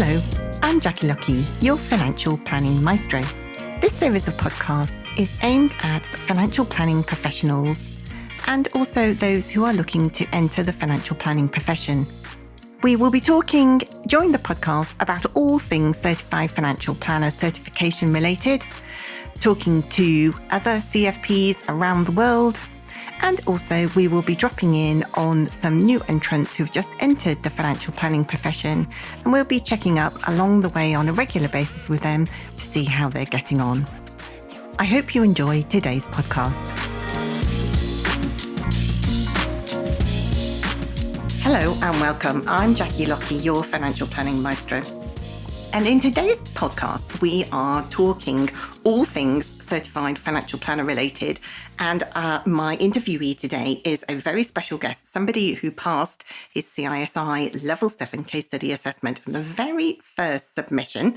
Hello, I'm Jackie Lucky, your financial planning maestro. This series of podcasts is aimed at financial planning professionals and also those who are looking to enter the financial planning profession. We will be talking during the podcast about all things Certified Financial Planner certification related, talking to other CFPs around the world, and also we will be dropping in on some new entrants who've just entered the financial planning profession, and we'll be checking up along the way on a regular basis with them to see how they're getting on. I hope you enjoy today's podcast. Hello and welcome. I'm Jackie Lucky, your financial planning maestro. And in today's podcast, we are talking all things certified financial planner related. And my interviewee today is a very special guest, somebody who passed his CISI Level 7 case study assessment on the very first submission,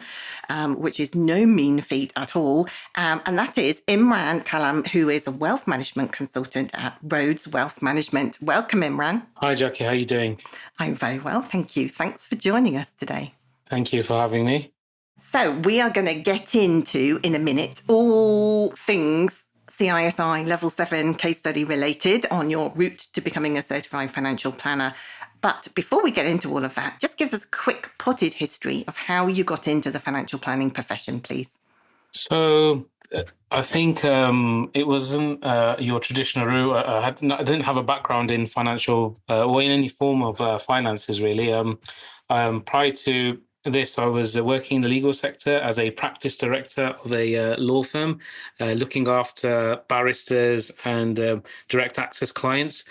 which is no mean feat at all. And that is Imran Kalam, who is a wealth management consultant at Rhodes Wealth Management. Welcome, Imran. Hi, Jackie. How are you doing? I'm very well, thank you. Thanks for joining us today. Thank you for having me. So we are going to get into, in a minute, all things CISI Level 7 case study related on your route to becoming a certified financial planner. But before we get into all of that, just give us a quick potted history of how you got into the financial planning profession, please. So I think it wasn't your traditional route. I didn't have a background in financial or in any form of finances, really. Prior to this, I was working in the legal sector as a practice director of a law firm, looking after barristers and direct access clients,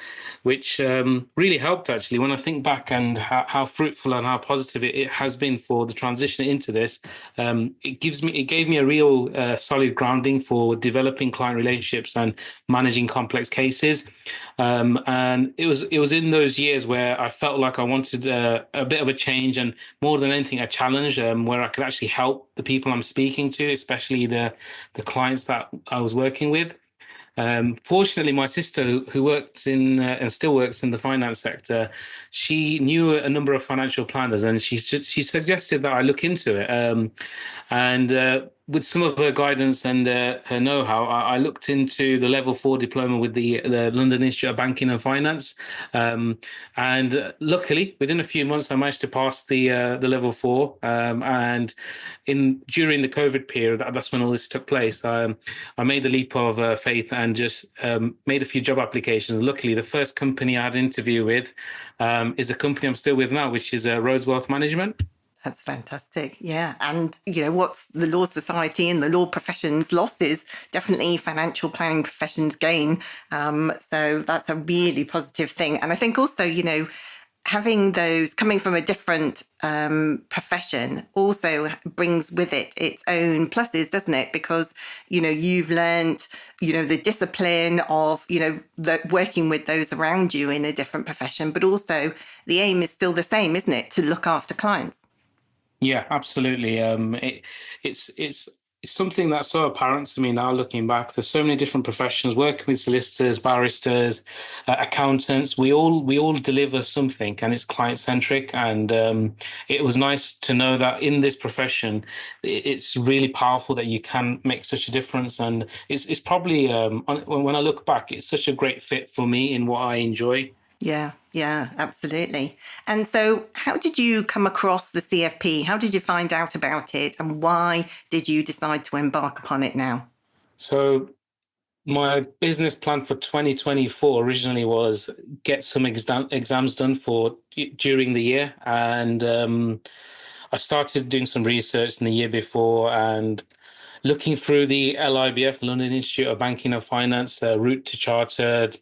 which really helped, actually. When I think back and how fruitful and how positive it has been for the transition into this, it gave me a real solid grounding for developing client relationships and managing complex cases. And it was in those years where I felt like I wanted a bit of a change, and more than anything, a challenge where I could actually help the people I'm speaking to, especially the clients that I was working with. Fortunately, my sister, who worked in and still works in the finance sector, she knew a number of financial planners, and she suggested that I look into it. And with some of her guidance and her know-how, I looked into the Level 4 diploma with the London Institute of Banking and Finance. And luckily, within a few months, I managed to pass the Level 4. And during the COVID period, that's when all this took place. I made the leap of faith and just made a few job applications. Luckily, the first company I had an interview with is the company I'm still with now, which is Rhodes Wealth Management. That's fantastic. Yeah. And, what's the law society and the law profession's loss is definitely financial planning profession's gain. So that's a really positive thing. And I think also, having those coming from a different profession also brings with it its own pluses, doesn't it? Because, you've learned, the discipline of, working with those around you in a different profession, but also the aim is still the same, isn't it? To look after clients. Yeah, absolutely. It's something that's so apparent to me now looking back. There's so many different professions, working with solicitors, barristers, accountants. We all deliver something, and it's client centric. And it was nice to know that in this profession, it's really powerful that you can make such a difference. And it's probably when I look back, it's such a great fit for me in what I enjoy. Yeah, absolutely. And so how did you come across the CFP? How did you find out about it? And why did you decide to embark upon it now? So my business plan for 2024 originally was get some exams done during the year. And I started doing some research in the year before and looking through the LIBF, London Institute of Banking and Finance, route to chartered.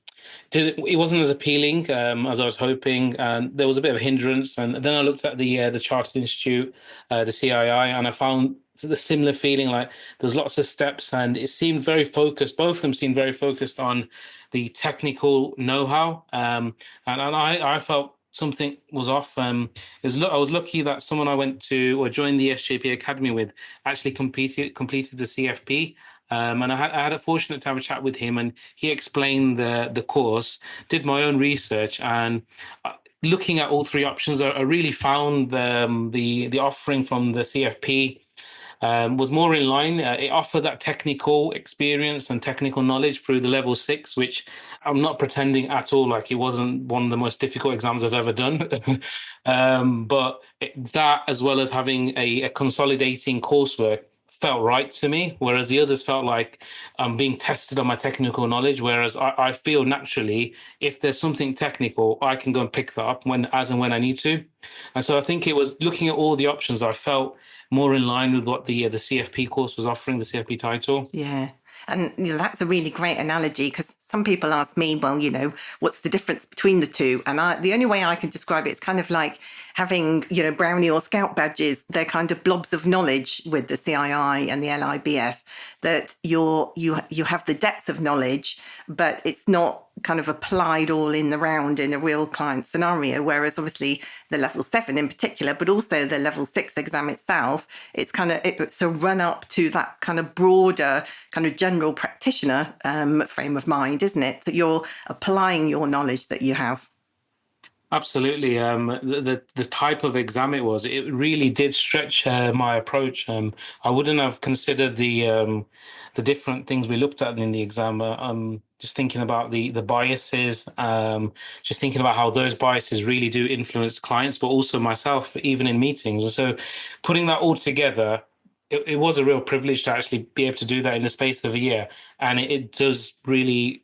It wasn't as appealing as I was hoping, and there was a bit of a hindrance. And then I looked at the Chartered Institute, the CII, and I found the similar feeling, like there's lots of steps, and it seemed very focused. Both of them seemed very focused on the technical know-how, and I felt something was off. I was lucky that someone I went to or joined the SJP Academy with actually completed the CFP. And I had a fortunate to have a chat with him, and he explained the course, did my own research, and looking at all three options, I really found the offering from the CFP was more in line. It offered that technical experience and technical knowledge through the level six, which I'm not pretending at all like it wasn't one of the most difficult exams I've ever done. But that, as well as having a consolidating coursework, felt right to me, whereas the others felt like I'm being tested on my technical knowledge. Whereas I feel naturally, if there's something technical, I can go and pick that up as and when I need to. And so I think it was looking at all the options, I felt more in line with what the CFP course was offering, the CFP title. Yeah. And that's a really great analogy, because some people ask me, well, what's the difference between the two? And the only way I can describe it is kind of like having, Brownie or Scout badges. They're kind of blobs of knowledge with the CII and the LIBF, that you have the depth of knowledge, but it's not kind of applied all in the round in a real client scenario. Whereas obviously the level 7 in particular, but also the level 6 exam itself, it's a run up to that kind of broader kind of general practitioner frame of mind, isn't it? That you're applying your knowledge that you have. Absolutely. The type of exam it really did stretch my approach. I wouldn't have considered the different things we looked at in the exam. Just thinking about the biases, just thinking about how those biases really do influence clients, but also myself, even in meetings. And so putting that all together, it was a real privilege to actually be able to do that in the space of a year. And it does really,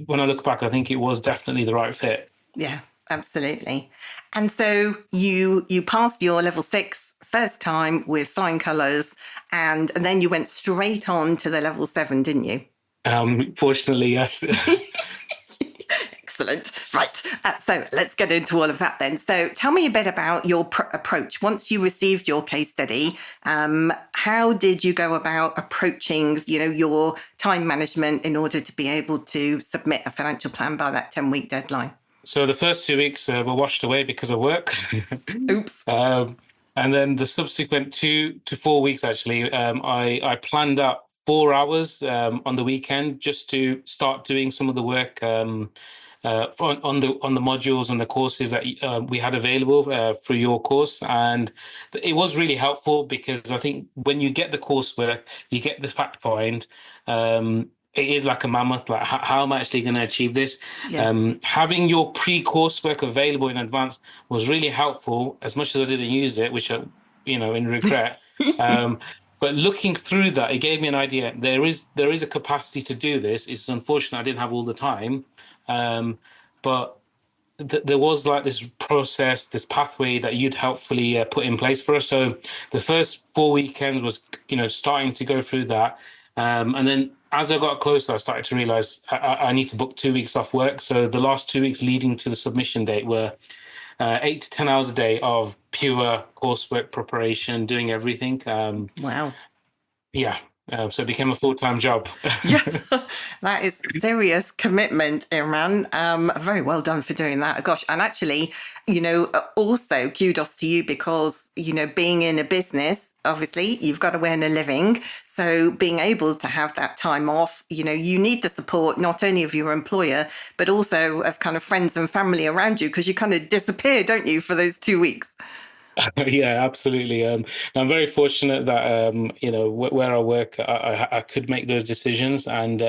when I look back, I think it was definitely the right fit. Yeah, absolutely. And so you passed your level 6 first time with flying colours, and then you went straight on to the level 7, didn't you? Fortunately, yes. Excellent. Right. So let's get into all of that then. So tell me a bit about your approach. Once you received your case study, how did you go about approaching, your time management in order to be able to submit a financial plan by that 10-week deadline? So the first 2 weeks were washed away because of work. Oops. And then the subsequent 2 to 4 weeks, actually, I planned out 4 hours on the weekend just to start doing some of the work on the modules and the courses that we had available through your course. And it was really helpful, because I think when you get the coursework, you get the fact find. It is like a mammoth. Like, how am I actually going to achieve this? Yes. Having your pre-coursework available in advance was really helpful, as much as I didn't use it, which in regret. But looking through that, it gave me an idea. There is a capacity to do this. It's unfortunate I didn't have all the time, but there was like this process, this pathway that you'd helpfully put in place for us. So the first 4 weekends was, starting to go through that. And then as I got closer, I started to realize I need to book 2 weeks off work. So the last 2 weeks leading to the submission date were 8 to 10 hours a day of pure coursework preparation, doing everything. Wow. Yeah. So it became a full-time job. Yes, that is serious commitment, Imran. Very well done for doing that. Gosh, and actually, also kudos to you, because, being in a business, obviously, you've got to earn a living. So being able to have that time off, you need the support not only of your employer, but also of kind of friends and family around you, because you kind of disappear, don't you, for those 2 weeks? Yeah, absolutely. I'm very fortunate that where I work, I could make those decisions, and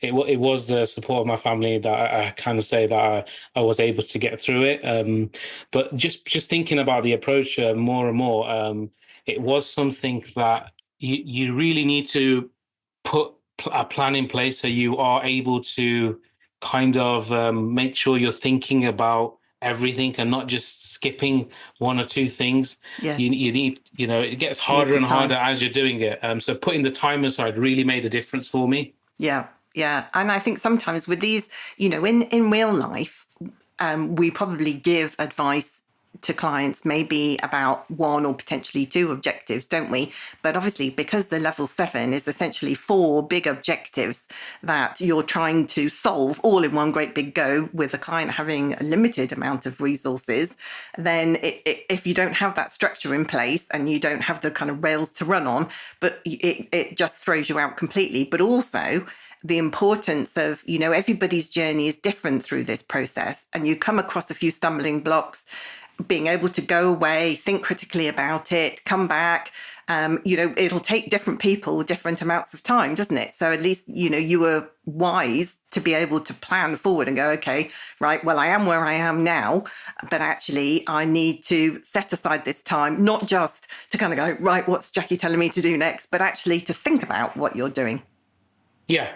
it was the support of my family that I kind of say that I was able to get through it. But just thinking about the approach more and more, it was something that you really need to put a plan in place, so you are able to kind of make sure you're thinking about everything and not just skipping one or two things. Yes. You need, it gets harder and harder as you're doing it. So putting the time aside really made a difference for me. Yeah. Yeah. And I think sometimes with these, in real life, we probably give advice to clients maybe about one or potentially two objectives, don't we? But obviously, because the level 7 is essentially 4 big objectives that you're trying to solve all in one great big go, with the client having a limited amount of resources, then if you don't have that structure in place and you don't have the kind of rails to run on, but it just throws you out completely. But also, the importance of, everybody's journey is different through this process, and you come across a few stumbling blocks, being able to go away, think critically about it, come back. It'll take different people different amounts of time, doesn't it? So at least, you were wise to be able to plan forward and go, okay, right, well, I am where I am now, but actually I need to set aside this time, not just to kind of go, right, what's Jackie telling me to do next, but actually to think about what you're doing. Yeah,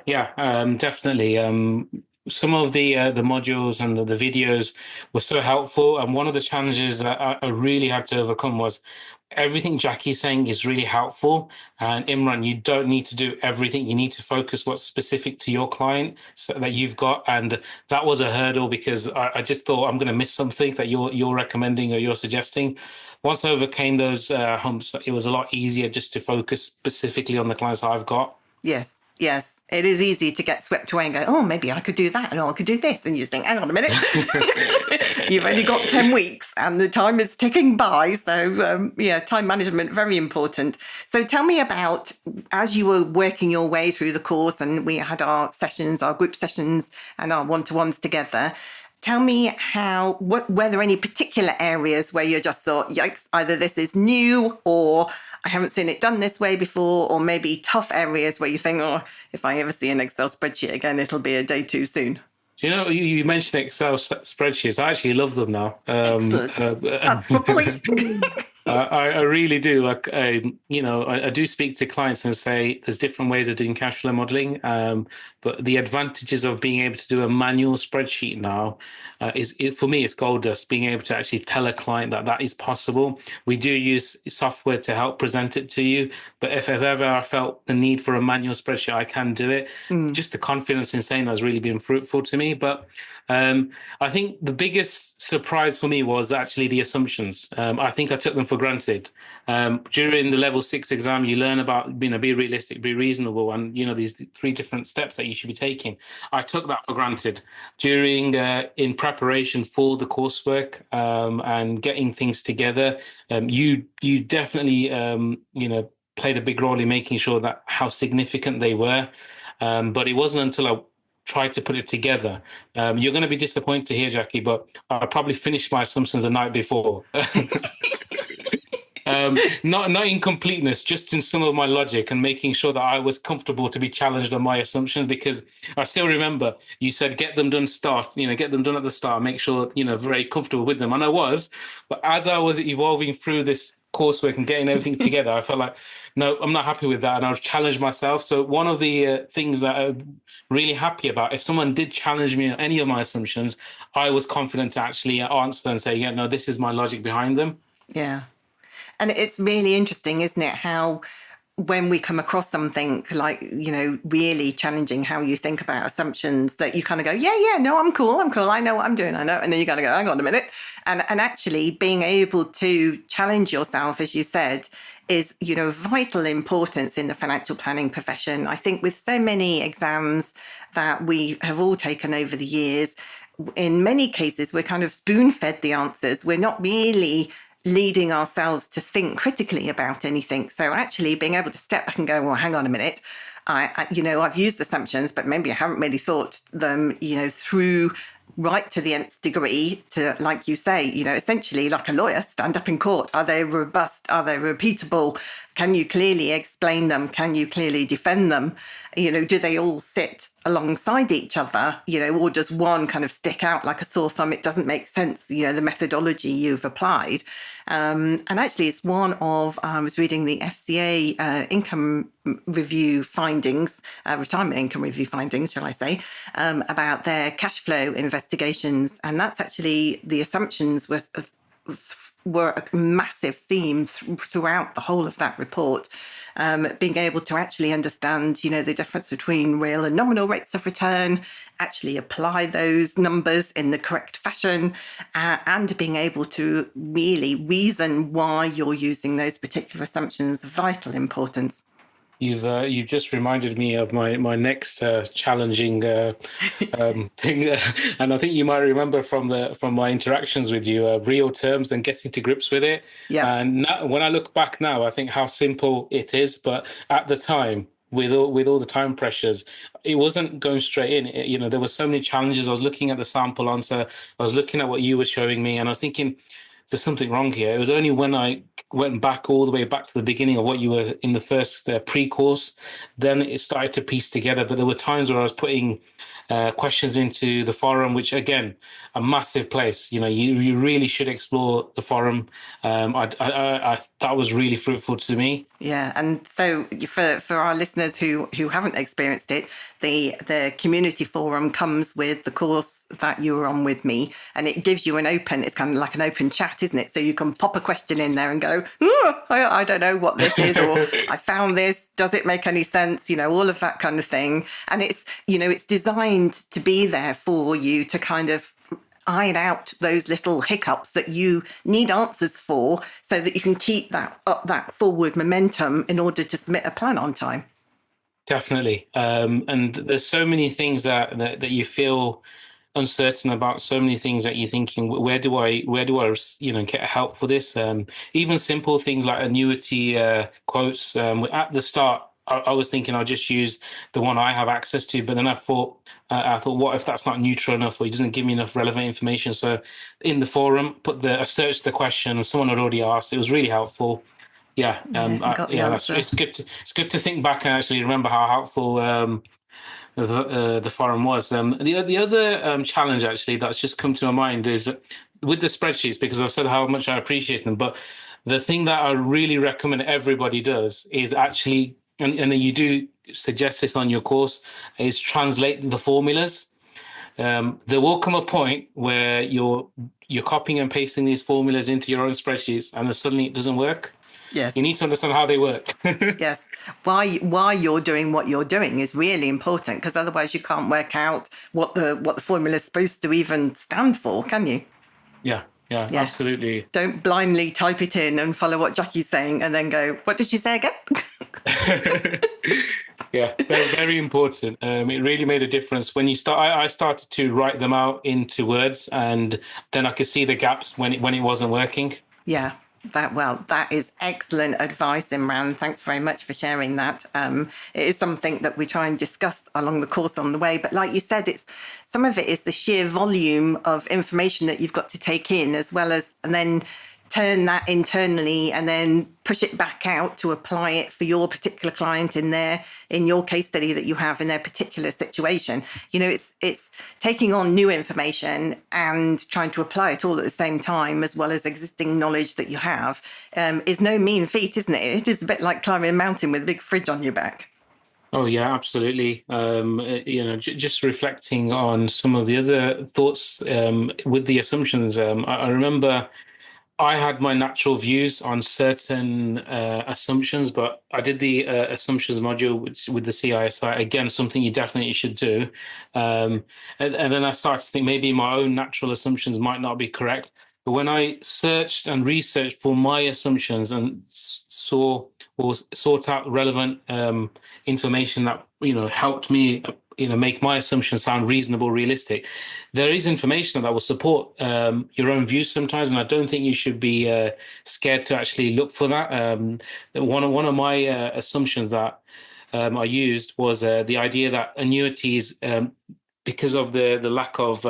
definitely. Some of the modules and the videos were so helpful, and one of the challenges that I really had to overcome was everything Jackie's saying is really helpful. And Imran, you don't need to do everything. You need to focus what's specific to your client that you've got, and that was a hurdle because I just thought I'm going to miss something that you're recommending or you're suggesting. Once I overcame those humps, it was a lot easier just to focus specifically on the clients that I've got. Yes. It is easy to get swept away and go, oh, maybe I could do that and I could do this. And you think, hang on a minute, you've only got 10 weeks and the time is ticking by. So, time management, very important. So tell me about, as you were working your way through the course and we had our sessions, our group sessions and our one-to-ones together, tell me were there any particular areas where you just thought, yikes, either this is new or I haven't seen it done this way before, or maybe tough areas where you think, oh, if I ever see an Excel spreadsheet again, it'll be a day too soon? You mentioned Excel spreadsheets. I actually love them now. That's my point. I really do. Like, I do speak to clients and say there's different ways of doing cash flow modeling. But the advantages of being able to do a manual spreadsheet now for me, it's gold dust. Being able to actually tell a client that is possible. We do use software to help present it to you. But if ever I felt the need for a manual spreadsheet, I can do it. Just the confidence in saying that has really been fruitful to me. But I think the biggest surprise for me was actually the assumptions. I think I took them for granted. During the level 6 exam, you learn about, be realistic, be reasonable, and, these 3 different steps that you should be taking. I took that for granted during in preparation for the coursework and getting things together. You definitely, played a big role in making sure that how significant they were. But it wasn't until I tried to put it together. You're going to be disappointed to hear, Jackie, but I probably finished my assumptions the night before. Not in completeness, just in some of my logic and making sure that I was comfortable to be challenged on my assumptions, because I still remember you said get them done get them done at the start, make sure, very comfortable with them. And I was, but as I was evolving through this coursework and getting everything together, I felt like, no, I'm not happy with that. And I was challenged myself. So one of the things that I'm really happy about, if someone did challenge me on any of my assumptions, I was confident to actually answer and say, yeah, no, this is my logic behind them. Yeah. And it's really interesting, isn't it, how when we come across something like, really challenging how you think about assumptions, that you kind of go, no, I'm cool. I know what I'm doing. I know. And then you got to go, hang on a minute. And actually being able to challenge yourself, as you said, is, vital importance in the financial planning profession. I think with so many exams that we have all taken over the years, in many cases, we're kind of spoon-fed the answers. We're not really leading ourselves to think critically about anything. So actually being able to step back and go, well, hang on a minute, I've used assumptions, but maybe I haven't really thought them, through right to the nth degree to, like you say, essentially like a lawyer, stand up in court. Are they robust? Are they repeatable? Can you clearly explain them? Can you clearly defend them? Do they all sit alongside each other, or does one kind of stick out like a sore thumb? It doesn't make sense, the methodology you've applied. And actually, it's one of, I was reading the FCA income review findings, retirement income review findings, shall I say, about their cash flow investigations. And that's actually, the assumptions were a massive theme throughout the whole of that report. Being able to actually understand, the difference between real and nominal rates of return, actually apply those numbers in the correct fashion, and being able to really reason why you're using those particular assumptions, vital importance. You've just reminded me of my next challenging thing, and I think you might remember from my interactions with you, real terms and getting to grips with it. Yeah. And now, when I look back now, I think how simple it is, but at the time, with all the time pressures, it wasn't going straight in. There were so many challenges. I was looking at the sample answer. I was looking at what you were showing me, and I was thinking, there's something wrong here. It was only when I went back all the way back to the beginning of what you were in the first pre-course, then it started to piece together. But there were times where I was putting questions into the forum, which again, a massive place. You really should explore the forum. That was really fruitful to me. Yeah, and so for our listeners who haven't experienced it, the community forum comes with the course that you were on with me, and it gives you it's kind of like an open chat, isn't it? So you can pop a question in there and go, I don't know what this is, or I found this, does it make any sense? All of that kind of thing. And it's designed to be there for you to kind of iron out those little hiccups that you need answers for, so that you can keep that forward momentum in order to submit a plan on time. Definitely. And there's so many things that you feel uncertain about, so many things that you're thinking, where do I get help for this? Even simple things like annuity quotes. At the start, I was thinking I'll just use the one I have access to, but then I thought, what if that's not neutral enough, or it doesn't give me enough relevant information? So in the forum, I searched the question, and someone had already asked. It was really helpful. Yeah, it's good to think back and actually remember how helpful the forum was. The other challenge actually that's just come to my mind is with the spreadsheets, because I've said how much I appreciate them, but the thing that I really recommend everybody does is actually, and you do suggest this on your course, is translate the formulas. There will come a point where you're copying and pasting these formulas into your own spreadsheets, and then suddenly it doesn't work. Yes. You need to understand how they work. Yes. Why you're doing what you're doing is really important, because otherwise you can't work out what the formula is supposed to even stand for, can you? Yeah, absolutely. Don't blindly type it in and follow what Jackie's saying and then go, what did she say again? Yeah, very, very important. It really made a difference when you start. I started to write them out into words, and then I could see the gaps when it wasn't working. Yeah. That is excellent advice, Imran. Thanks very much for sharing that. It is something that we try and discuss along the course on the way. But like you said, some of it is the sheer volume of information that you've got to take in, as well as, and then turn that internally and then push it back out to apply it for your particular client in your case study that you have in their particular situation. It's taking on new information and trying to apply it all at the same time, as well as existing knowledge that you have, is no mean feat, isn't it? It is a bit like climbing a mountain with a big fridge on your back. Oh yeah, absolutely. Just reflecting on some of the other thoughts with the assumptions. I remember I had my natural views on certain assumptions, but I did the assumptions module with the CISI. Again, something you definitely should do. And then I started to think maybe my own natural assumptions might not be correct. But when I searched and researched for my assumptions and saw or sought out relevant information that helped me make my assumptions sound reasonable, realistic, there is information that will support your own views sometimes, and I don't think you should be scared to actually look for that. One of my assumptions that I used was the idea that annuities, because of the lack of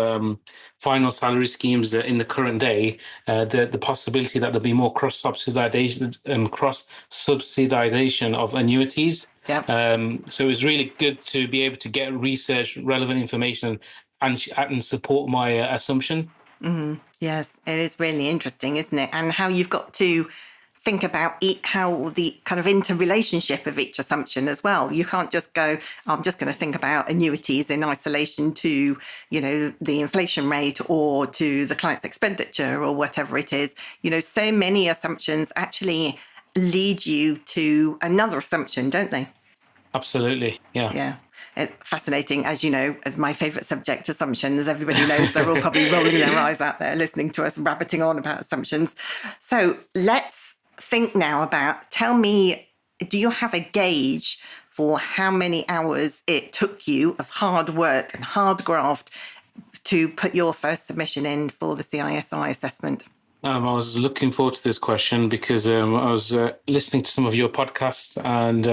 final salary schemes in the current day, the possibility that there'll be more cross subsidization of annuities. Yep. So it was really good to be able to get research relevant information and support my assumption. Mm-hmm. Yes, it is really interesting, isn't it? And how you've got to think about how the kind of interrelationship of each assumption as well. You can't just go, I'm just going to think about annuities in isolation to, the inflation rate or to the client's expenditure or whatever it is. So many assumptions actually lead you to another assumption, don't they? Absolutely. Yeah. Yeah. It's fascinating. As you know, my favourite subject, assumptions. Everybody knows they're all probably rolling their eyes out there listening to us rabbiting on about assumptions. So let's think now about, tell me, do you have a gauge for how many hours it took you of hard work and hard graft to put your first submission in for the CISI assessment? I was looking forward to this question because I was listening to some of your podcasts, and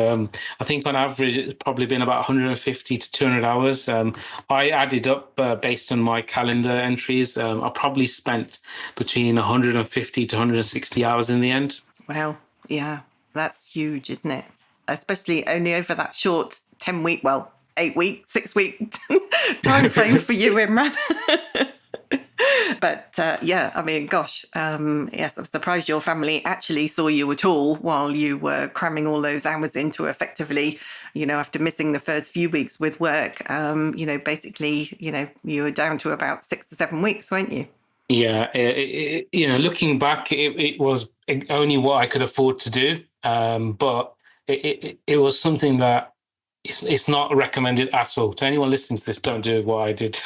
I think on average it's probably been about 150 to 200 hours. I added up based on my calendar entries. I probably spent between 150 to 160 hours in the end. Well, yeah, that's huge, isn't it? Especially only over that short 10-week, well, 8-week, 6-week time frame for you, Imran. But yeah, I mean, gosh, yes, I'm surprised your family actually saw you at all while you were cramming all those hours into effectively, after missing the first few weeks with work, basically, you were down to about 6 to 7 weeks, weren't you? Yeah, looking back, it was only what I could afford to do, but it was something that it's not recommended at all to anyone listening to this. Don't do what I did.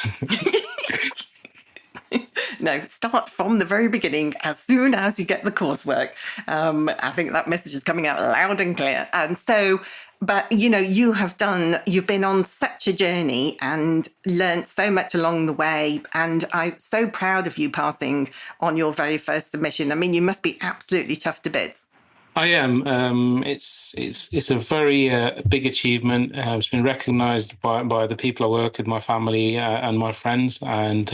No, start from the very beginning as soon as you get the coursework. I think that message is coming out loud and clear. And so, but you've been on such a journey and learnt so much along the way. And I'm so proud of you passing on your very first submission. I mean, you must be absolutely chuffed to bits. I am. It's a very big achievement. It's been recognised by the people I work with, my family and my friends. And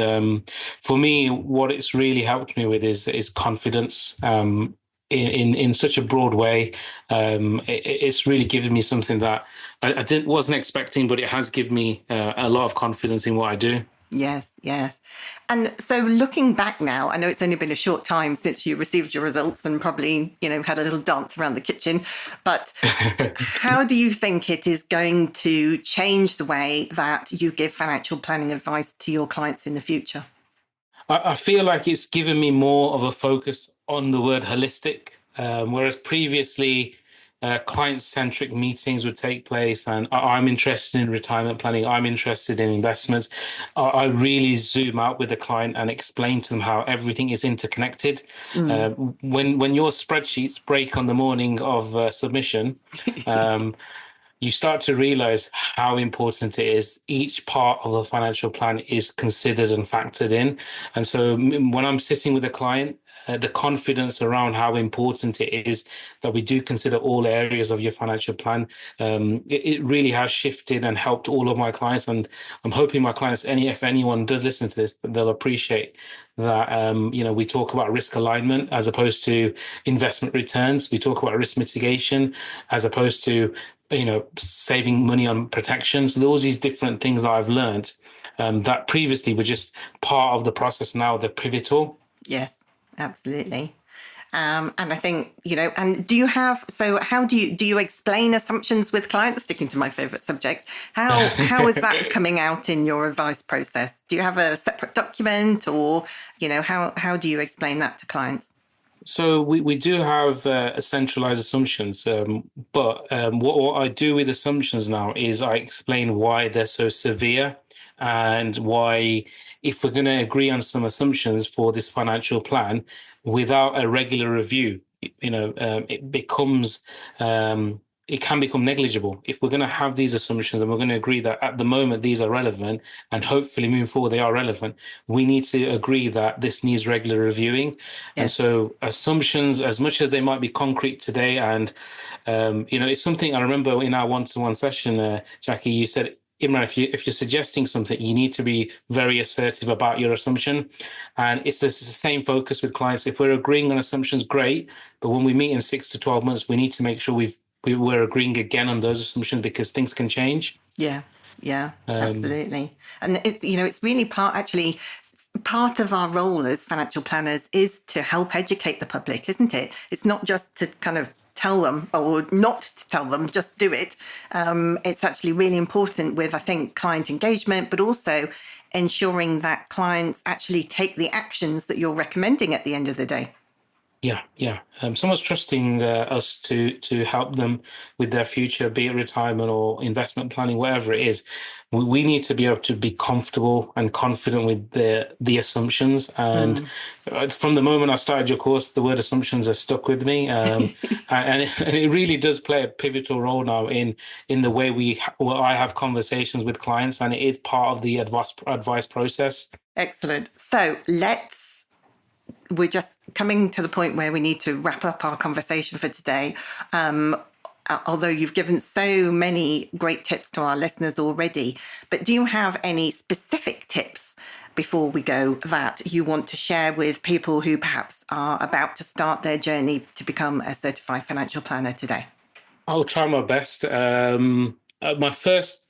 for me, what it's really helped me with is confidence. In such a broad way, it's really given me something that I didn't wasn't expecting, but it has given me a lot of confidence in what I do. Yes, yes. And so looking back now, I know it's only been a short time since you received your results and probably, had a little dance around the kitchen, but how do you think it is going to change the way that you give financial planning advice to your clients in the future? I feel like it's given me more of a focus on the word holistic, whereas previously client-centric meetings would take place, and I'm interested in retirement planning. I'm interested in investments. I really zoom out with the client and explain to them how everything is interconnected. Mm. When your spreadsheets break on the morning of submission, um, you start to realize how important it is. Each part of the financial plan is considered and factored in. And so when I'm sitting with a client, the confidence around how important it is that we do consider all areas of your financial plan, it really has shifted and helped all of my clients. And I'm hoping my clients, if anyone does listen to this, they'll appreciate that we talk about risk alignment as opposed to investment returns. We talk about risk mitigation as opposed to saving money on protection. So those these different things that I've learned that previously were just part of the process. Now they're pivotal. Yes, absolutely. And I think, and how do you explain assumptions with clients? Sticking to my favorite subject, how is that coming out in your advice process? Do you have a separate document, or, how do you explain that to clients? So we do have centralized assumptions, but what I do with assumptions now is I explain why they're so severe and why, if we're going to agree on some assumptions for this financial plan without a regular review, it becomes it can become negligible. If we're going to have these assumptions and we're going to agree that at the moment these are relevant and hopefully moving forward they are relevant, we need to agree that this needs regular reviewing. And Yes. so assumptions, as much as they might be concrete today, and it's something I remember in our one-to-one session, Jackie, you said, Imran, if you're suggesting something, you need to be very assertive about your assumption. And it's the same focus with clients. If we're agreeing on assumptions, great. But when we meet in 6 to 12 months, we need to make sure we're agreeing again on those assumptions because things can change. Yeah, yeah, Um, absolutely. And it's really part of our role as financial planners is to help educate the public, isn't it? It's not just to kind of tell them or not to tell them, just do it. It's actually really important with, I think, client engagement, but also ensuring that clients actually take the actions that you're recommending at the end of the day. Yeah. Someone's trusting us to help them with their future, be it retirement or investment planning, whatever it is. We need to be able to be comfortable and confident with the assumptions. And Mm. from the moment I started your course, the word assumptions has stuck with me, and it really does play a pivotal role now in the way I have conversations with clients, and it is part of the advice process. Excellent. So let's we're just coming to the point where we need to wrap up our conversation for today. Although you've given so many great tips to our listeners already, but do you have any specific tips before we go that you want to share with people who perhaps are about to start their journey to become a certified financial planner today? I'll try my best. My first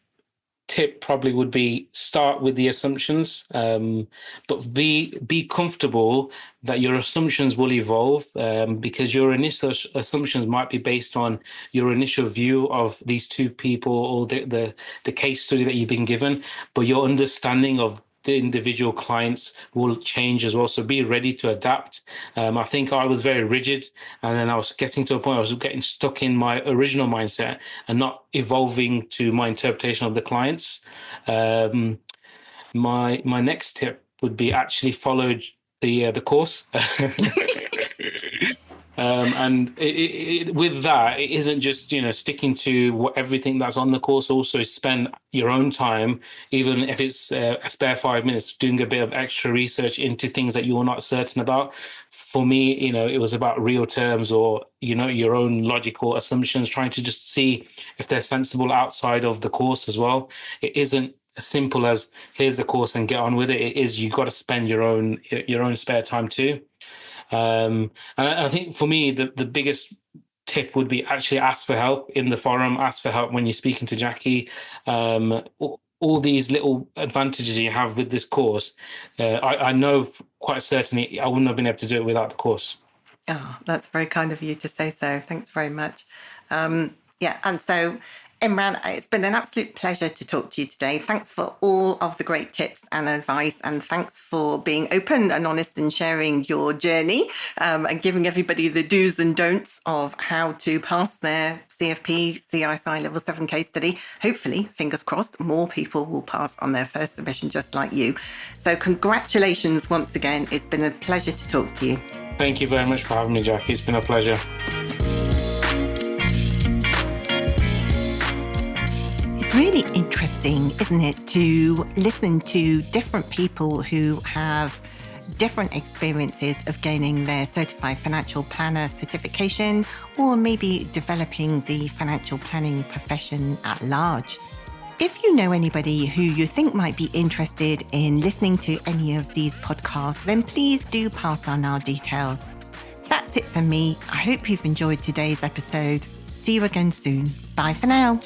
tip probably would be start with the assumptions, but be comfortable that your assumptions will evolve, because your initial assumptions might be based on your initial view of these two people or the case study that you've been given, but your understanding of the individual clients will change as well. So be ready to adapt. I think I was very rigid, and then I was getting to a point I was getting stuck in my original mindset and not evolving to my interpretation of the clients. My next tip would be actually follow the course. And with that, it isn't just, sticking to everything that's on the course. Also spend your own time, even if it's a spare 5 minutes, doing a bit of extra research into things that you're not certain about. For me, it was about real terms or, your own logical assumptions, trying to just see if they're sensible outside of the course as well. It isn't as simple as here's the course and get on with it. It is, you've got to spend your own spare time too. And I think for me, the biggest tip would be actually ask for help in the forum, ask for help when you're speaking to Jackie. All these little advantages you have with this course, I know quite certainly I wouldn't have been able to do it without the course. Oh, that's very kind of you to say so. Thanks very much. And so, Imran, it's been an absolute pleasure to talk to you today. Thanks for all of the great tips and advice, and thanks for being open and honest and sharing your journey, and giving everybody the do's and don'ts of how to pass their CFP CISI Level 7 case study. Hopefully, fingers crossed, more people will pass on their first submission just like you. So congratulations once again. It's been a pleasure to talk to you. Thank you very much for having me, Jackie. It's been a pleasure. It's really interesting, isn't it, to listen to different people who have different experiences of gaining their certified financial planner certification, or maybe developing the financial planning profession at large. If you know anybody who you think might be interested in listening to any of these podcasts, then please do pass on our details. That's it for me. I hope you've enjoyed today's episode. See you again soon. Bye for now.